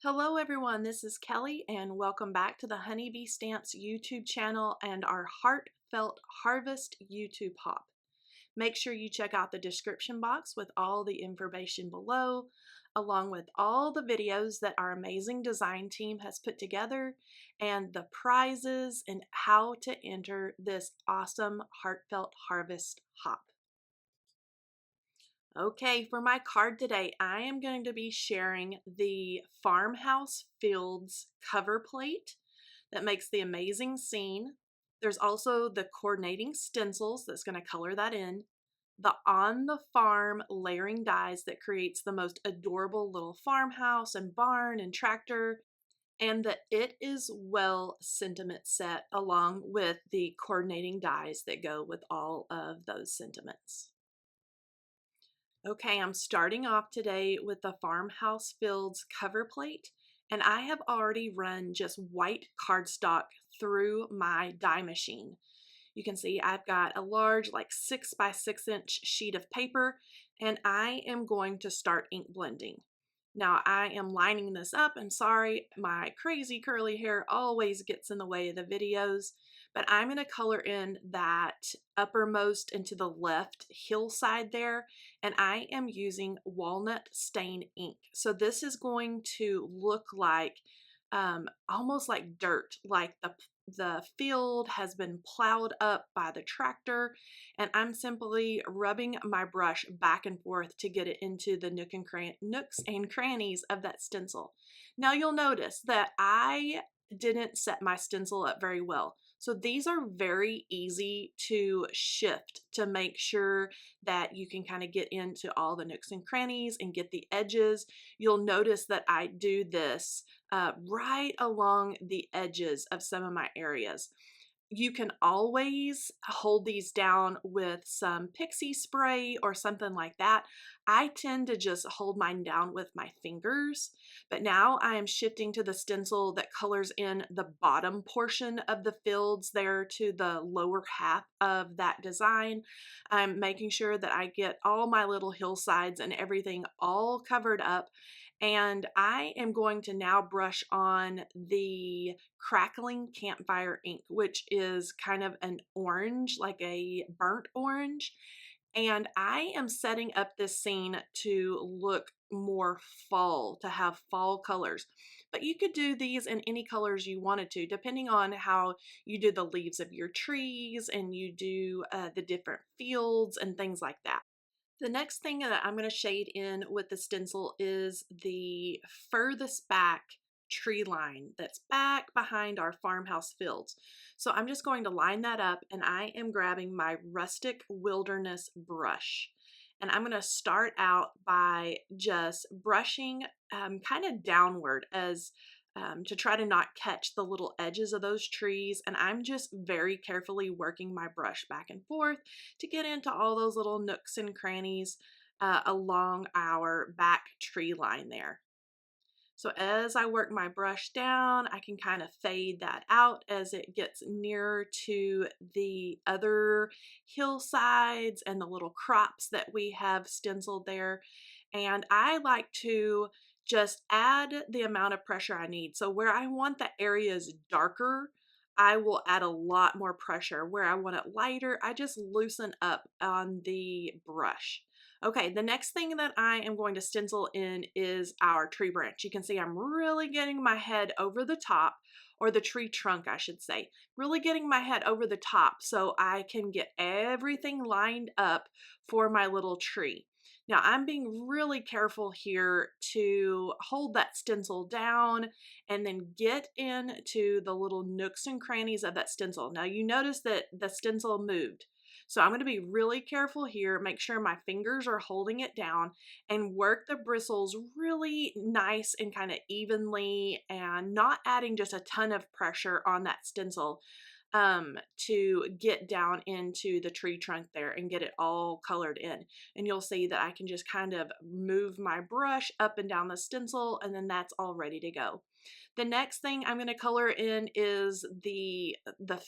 Hello everyone, this is Kelly and welcome back to the Honeybee Stamps YouTube channel and our Heartfelt Harvest YouTube Hop. Make sure you check out the description box with all the information below, along with all the videos that our amazing design team has put together and the prizes and how to enter this awesome Heartfelt Harvest Hop. Okay, for my card today, I am going to be sharing the Farmhouse Fields cover plate that makes the amazing scene. There's also the coordinating stencils that's going to color that in. The on the farm layering dies that creates the most adorable little farmhouse and barn and tractor. And the It Is Well sentiment set along with the coordinating dies that go with all of those sentiments. Okay, I'm starting off today with the Farmhouse Fields cover plate, and I have already run just white cardstock through my die machine. You can see I've got a large, like 6 by 6 inch sheet of paper, and I am going to start ink blending. Now I am lining this up, and sorry, my crazy curly hair always gets in the way of the videos, but I'm going to color in that uppermost and to the left hillside there, and I am using walnut stain ink. So this is going to look like almost like dirt, like the field has been plowed up by the tractor, and I'm simply rubbing my brush back and forth to get it into the nooks and crannies of that stencil. Now you'll notice that I didn't set my stencil up very well. So these are very easy to shift to make sure that you can kind of get into all the nooks and crannies and get the edges. You'll notice that I do this right along the edges of some of my areas. You can always hold these down with some pixie spray or something like that. I tend to just hold mine down with my fingers, but now I am shifting to the stencil that colors in the bottom portion of the fields there to the lower half of that design. I'm making sure that I get all my little hillsides and everything all covered up, and I am going to now brush on the crackling campfire ink, which is kind of an orange, like a burnt orange. And I am setting up this scene to look more fall, to have fall colors. But you could do these in any colors you wanted to, depending on how you do the leaves of your trees and you do the different fields and things like that. The next thing that I'm going to shade in with the stencil is the furthest back tree line that's back behind our farmhouse fields. So I'm just going to line that up, and I am grabbing my rustic wilderness brush. And I'm going to start out by just brushing kind of downward as to try to not catch the little edges of those trees. And I'm just very carefully working my brush back and forth to get into all those little nooks and crannies along our back tree line there. So as I work my brush down, I can kind of fade that out as it gets nearer to the other hillsides and the little crops that we have stenciled there. And I like to just add the amount of pressure I need. So where I want the areas darker, I will add a lot more pressure. Where I want it lighter, I just loosen up on the brush. Okay, the next thing that I am going to stencil in is our tree branch. You can see I'm really getting my head over the top, or the tree trunk, I should say. Really getting my head over the top so I can get everything lined up for my little tree. Now I'm being really careful here to hold that stencil down and then get into the little nooks and crannies of that stencil. Now you notice that the stencil moved. So I'm going to be really careful here, make sure my fingers are holding it down, and work the bristles really nice and kind of evenly, and not adding just a ton of pressure on that stencil to get down into the tree trunk there and get it all colored in. And you'll see that I can just kind of move my brush up and down the stencil, and then that's all ready to go. The next thing I'm going to color in is the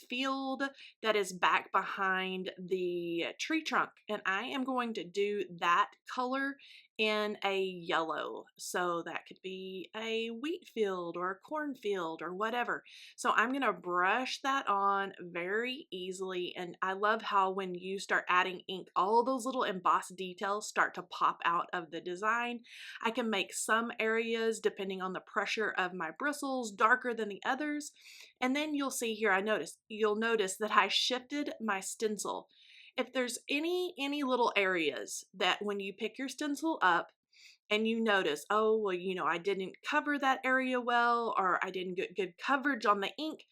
field that is back behind the tree trunk, and I am going to do that color in a yellow. So that could be a wheat field or a cornfield or whatever. So I'm going to brush that on very easily. And I love how when you start adding ink, all those little embossed details start to pop out of the design. I can make some areas, depending on the pressure of my bristles, darker than the others. And then you'll see here, you'll notice that I shifted my stencil. If there's any little areas that when you pick your stencil up and you notice, oh, well, I didn't cover that area well, or I didn't get good coverage on the ink,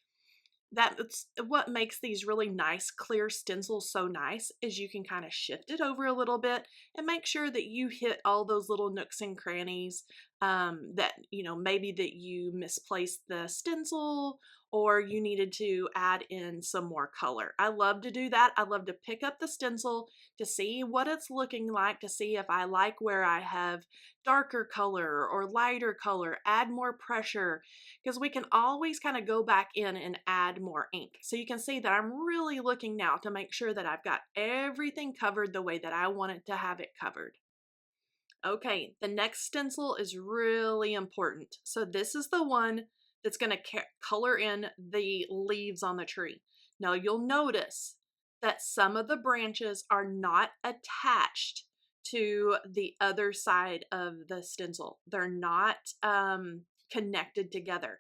that's what makes these really nice clear stencils so nice, is you can kind of shift it over a little bit and make sure that you hit all those little nooks and crannies, that maybe that you misplaced the stencil or you needed to add in some more color. I love to do that. I love to pick up the stencil to see what it's looking like, to see if I like where I have darker color or lighter color, add more pressure, because we can always kind of go back in and add more ink. So you can see that I'm really looking now to make sure that I've got everything covered the way that I want it to have it covered. Okay, the next stencil is really important. So this is the one that's going to color in the leaves on the tree. Now you'll notice that some of the branches are not attached to the other side of the stencil. They're not connected together.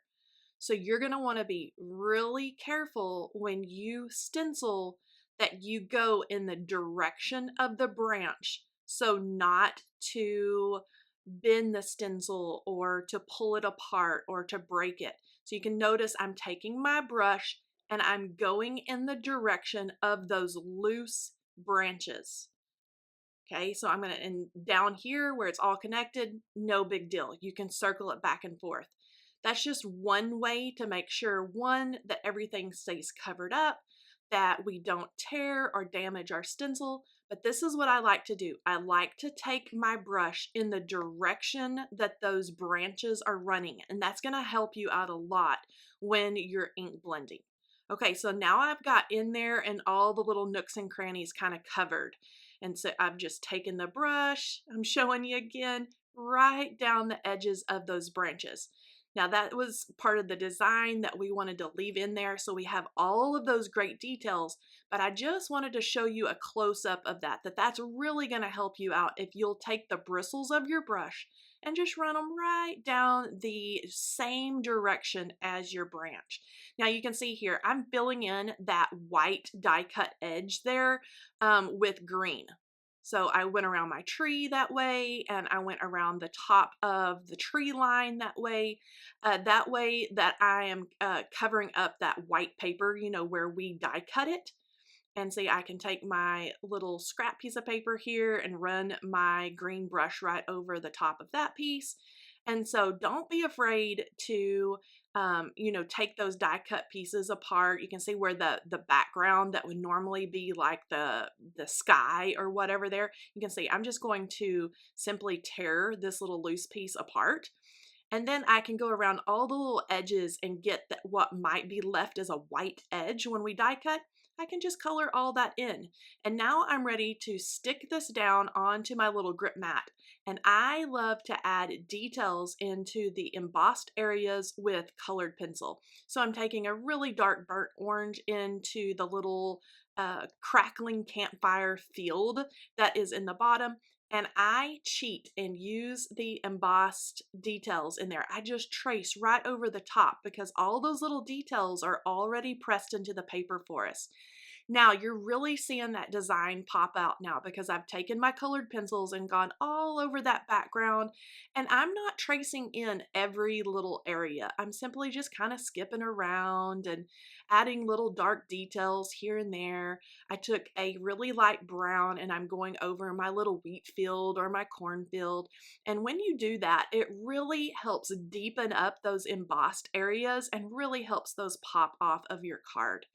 So you're going to want to be really careful when you stencil that you go in the direction of the branch. So not to bend the stencil or to pull it apart or to break it. So you can notice I'm taking my brush and I'm going in the direction of those loose branches. Okay, so I'm going to, and down here where it's all connected, no big deal. You can circle it back and forth. That's just one way to make sure, one, that everything stays covered up, that we don't tear or damage our stencil. But this is what I like to do. I like to take my brush in the direction that those branches are running, and that's going to help you out a lot when you're ink blending. Okay, so now I've got in there and all the little nooks and crannies kind of covered. And so I've just taken the brush, I'm showing you again, right down the edges of those branches. Now that was part of the design that we wanted to leave in there, so we have all of those great details, but I just wanted to show you a close-up of that's really going to help you out if you'll take the bristles of your brush and just run them right down the same direction as your branch. Now you can see here, I'm filling in that white die cut edge there with green. So I went around my tree that way, and I went around the top of the tree line that way that I am covering up that white paper, where we die cut it. And see, I can take my little scrap piece of paper here and run my green brush right over the top of that piece. And so don't be afraid to, take those die cut pieces apart. You can see where the background that would normally be like the sky or whatever there, you can see I'm just going to simply tear this little loose piece apart. And then I can go around all the little edges and get what might be left as a white edge when we die cut. I can just color all that in. And now I'm ready to stick this down onto my little grip mat. And I love to add details into the embossed areas with colored pencil. So I'm taking a really dark burnt orange into the little crackling campfire field that is in the bottom. And I cheat and use the embossed details in there. I just trace right over the top because all those little details are already pressed into the paper for us. Now you're really seeing that design pop out now because I've taken my colored pencils and gone all over that background, and I'm not tracing in every little area. I'm simply just kind of skipping around and adding little dark details here and there. I took a really light brown and I'm going over my little wheat field or my cornfield. And when you do that, it really helps deepen up those embossed areas and really helps those pop off of your card.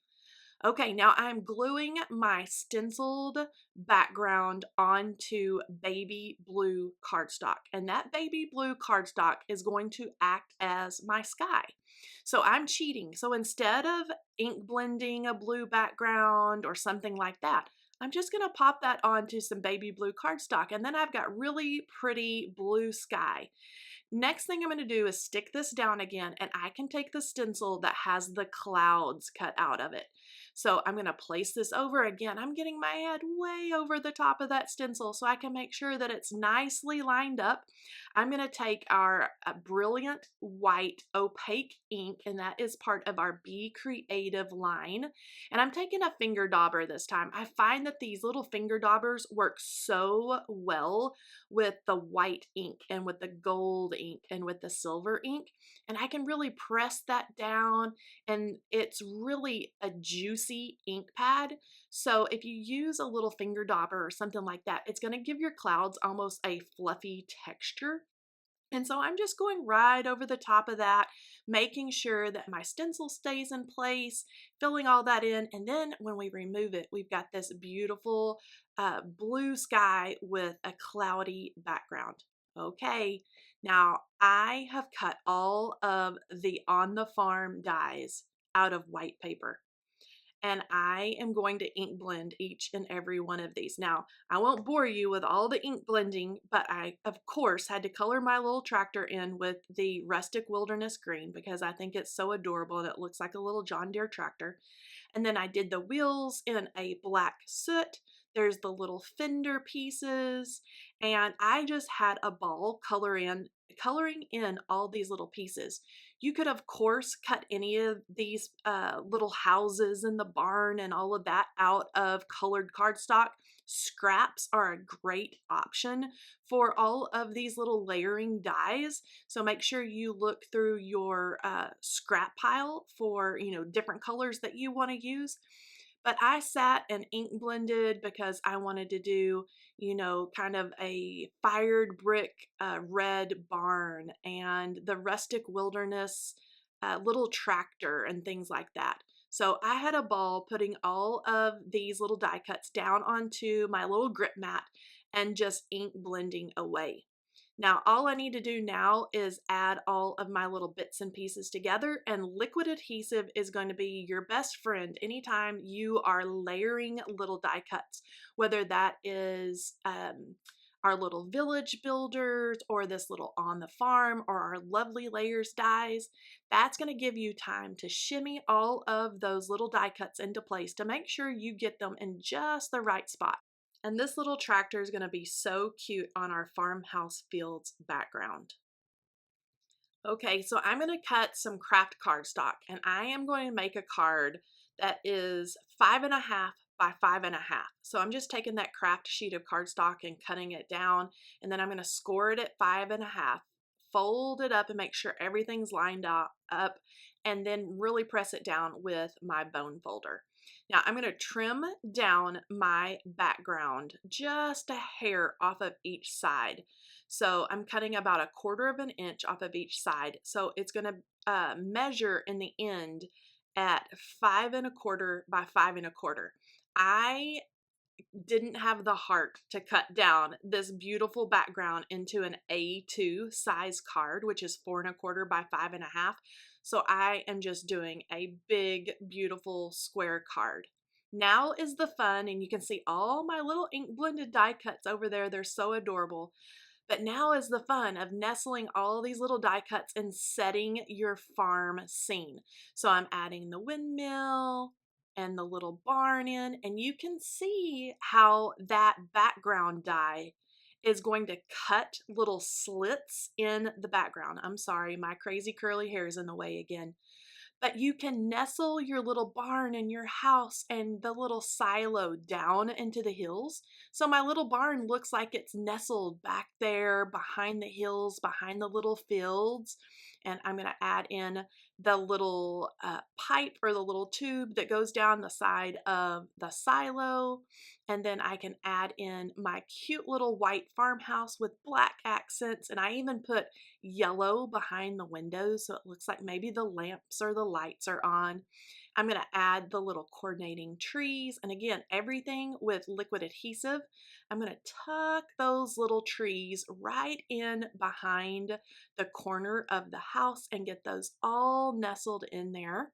Okay, now I'm gluing my stenciled background onto baby blue cardstock, and that baby blue cardstock is going to act as my sky. So I'm cheating. So instead of ink blending a blue background or something like that, I'm just going to pop that onto some baby blue cardstock, and then I've got really pretty blue sky. Next thing I'm going to do is stick this down again, and I can take the stencil that has the clouds cut out of it. So I'm going to place this over again. I'm getting my head way over the top of that stencil so I can make sure that it's nicely lined up. I'm going to take our brilliant white opaque ink, and that is part of our Be Creative line. And I'm taking a finger dauber this time. I find that these little finger daubers work so well with the white ink and with the gold ink and with the silver ink, and I can really press that down, and it's really a juicy ink pad. So if you use a little finger dauber or something like that, it's going to give your clouds almost a fluffy texture. And so I'm just going right over the top of that, making sure that my stencil stays in place, filling all that in. And then when we remove it, we've got this beautiful blue sky with a cloudy background. Okay, now I have cut all of the On the Farm dies out of white paper, and I am going to ink blend each and every one of these. Now, I won't bore you with all the ink blending, but I, of course, had to color my little tractor in with the Rustic Wilderness Green because I think it's so adorable and it looks like a little John Deere tractor. And then I did the wheels in a black soot. There's the little fender pieces, and I just had a ball coloring in all these little pieces. You could, of course, cut any of these little houses in the barn and all of that out of colored cardstock. Scraps are a great option for all of these little layering dies. So make sure you look through your scrap pile for, different colors that you want to use. But I sat and ink blended because I wanted to do, kind of a fired brick red barn and the rustic wilderness little tractor and things like that. So I had a ball putting all of these little die cuts down onto my little grip mat and just ink blending away. Now, all I need to do now is add all of my little bits and pieces together, and liquid adhesive is going to be your best friend anytime you are layering little die cuts, whether that is our little village builders or this little On the Farm or our lovely layers dies. That's going to give you time to shimmy all of those little die cuts into place to make sure you get them in just the right spot. And this little tractor is going to be so cute on our farmhouse fields background. Okay, so I'm going to cut some craft cardstock, and I am going to make a card that is 5.5 by 5.5. So I'm just taking that craft sheet of cardstock and cutting it down, and then I'm going to score it at 5.5, fold it up and make sure everything's lined up, and then really press it down with my bone folder. Now I'm going to trim down my background just a hair off of each side. So I'm cutting about 1/4 inch off of each side. So it's going to measure in the end at 5.25 by 5.25. I didn't have the heart to cut down this beautiful background into an A2 size card, which is 4.25 by 5.5. So I am just doing a big, beautiful square card. Now is the fun, and you can see all my little ink blended die cuts over there. They're so adorable. But now is the fun of nestling all these little die cuts and setting your farm scene. So I'm adding the windmill and the little barn in, and you can see how that background die is going to cut little slits in the background. I'm sorry, my crazy curly hair is in the way again. But you can nestle your little barn and your house and the little silo down into the hills. So my little barn looks like it's nestled back there behind the hills, behind the little fields. And I'm going to add in the little pipe or the little tube that goes down the side of the silo. And then I can add in my cute little white farmhouse with black accents. And I even put yellow behind the windows so it looks like maybe the lamps or the lights are on. I'm going to add the little coordinating trees, and again, everything with liquid adhesive. I'm going to tuck those little trees right in behind the corner of the house and get those all nestled in there.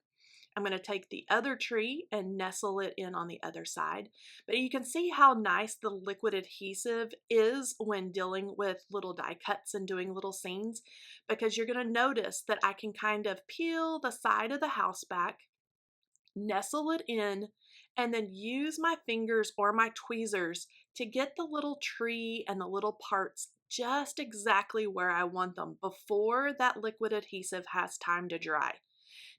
I'm going to take the other tree and nestle it in on the other side. But you can see how nice the liquid adhesive is when dealing with little die cuts and doing little scenes, because you're going to notice that I can kind of peel the side of the house back, nestle it in, and then use my fingers or my tweezers to get the little tree and the little parts just exactly where I want them before that liquid adhesive has time to dry.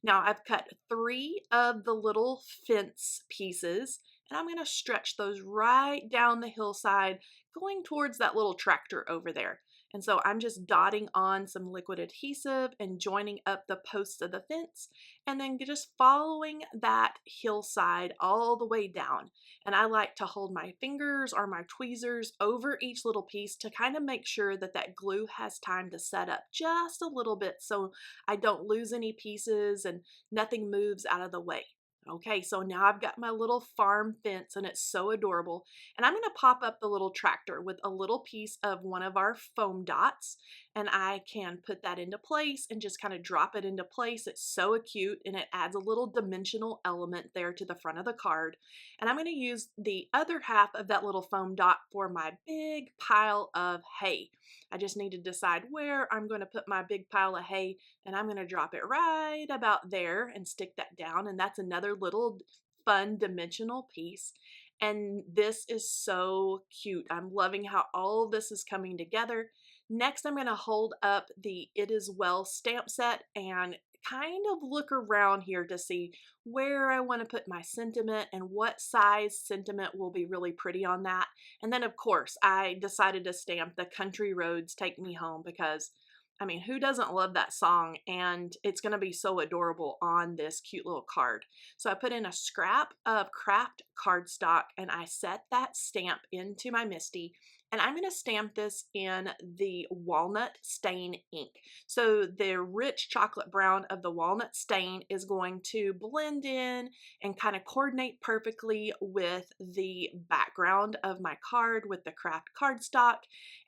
Now I've cut 3 of the little fence pieces, and I'm going to stretch those right down the hillside going towards that little tractor over there. And so I'm just dotting on some liquid adhesive and joining up the posts of the fence, and then just following that hillside all the way down. And I like to hold my fingers or my tweezers over each little piece to kind of make sure that that glue has time to set up just a little bit, so I don't lose any pieces and nothing moves out of the way. Okay, so now I've got my little farm fence and it's so adorable. And I'm going to pop up the little tractor with a little piece of one of our foam dots, and I can put that into place and just kind of drop it into place. It's so cute, and it adds a little dimensional element there to the front of the card. And I'm going to use the other half of that little foam dot for my big pile of hay. I just need to decide where I'm going to put my big pile of hay, and I'm going to drop it right about there and stick that down. And that's another little fun dimensional piece. And this is so cute. I'm loving how all of this is coming together. Next, I'm going to hold up the It Is Well stamp set and kind of look around here to see where I want to put my sentiment and what size sentiment will be really pretty on that. And then of course I decided to stamp the Country Roads Take Me Home, because I mean, who doesn't love that song? And it's going to be so adorable on this cute little card. So I put in a scrap of craft cardstock and I set that stamp into my MISTI. And I'm going to stamp this in the walnut stain ink. So the rich chocolate brown of the walnut stain is going to blend in and kind of coordinate perfectly with the background of my card with the craft cardstock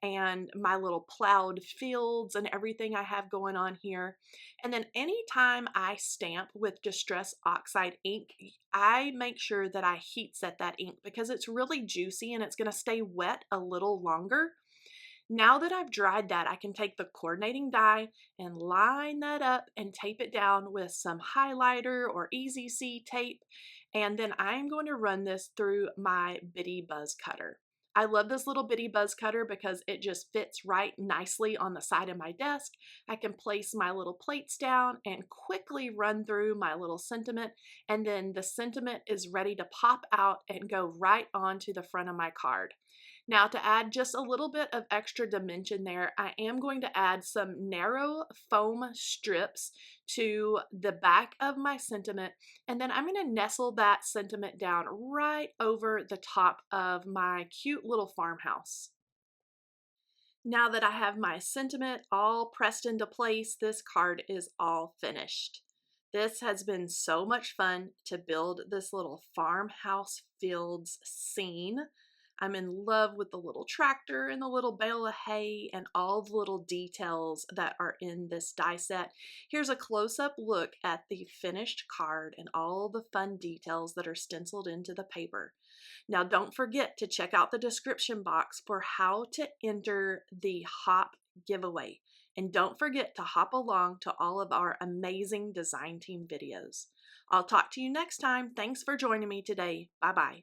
and my little plowed fields and everything I have going on here. And then anytime I stamp with Distress Oxide ink, I make sure that I heat set that ink because it's really juicy and it's going to stay wet a little longer. Now that I've dried that, I can take the coordinating die and line that up and tape it down with some highlighter or Easy C tape. And then I'm going to run this through my bitty buzz cutter. I love this little bitty buzz cutter because it just fits right nicely on the side of my desk. I can place my little plates down and quickly run through my little sentiment, and then the sentiment is ready to pop out and go right onto the front of my card. Now, to add just a little bit of extra dimension there, I am going to add some narrow foam strips to the back of my sentiment, and then I'm going to nestle that sentiment down right over the top of my cute little farmhouse. Now that I have my sentiment all pressed into place, this card is all finished. This has been so much fun to build this little farmhouse fields scene. I'm in love with the little tractor and the little bale of hay and all the little details that are in this die set. Here's a close-up look at the finished card and all the fun details that are stenciled into the paper. Now don't forget to check out the description box for how to enter the Hop giveaway. And don't forget to hop along to all of our amazing design team videos. I'll talk to you next time. Thanks for joining me today. Bye-bye.